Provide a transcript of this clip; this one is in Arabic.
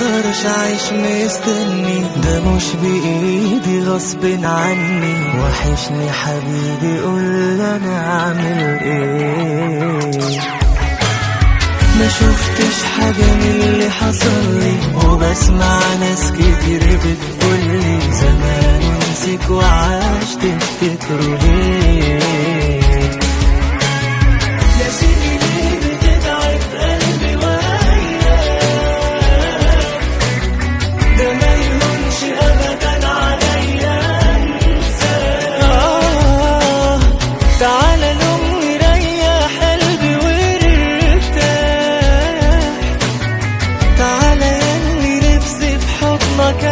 اقدرش اعيش مستني، ده مش بايدي غصب عني. وحشني حبيبي قول انا اعمل ايه. ما شفتش حاجة من اللي حصل لي، وبسمع ناس كتير بتقولي زمان نسيك وعاش تفتكروا ليه. ناسيني ليه بتتعب قلبي وياك، ده ما يهونش ابدا عليا انساك. تعالى لأمي ريح قلبي وارتاح، تعالى ياللي نفسي في حضنك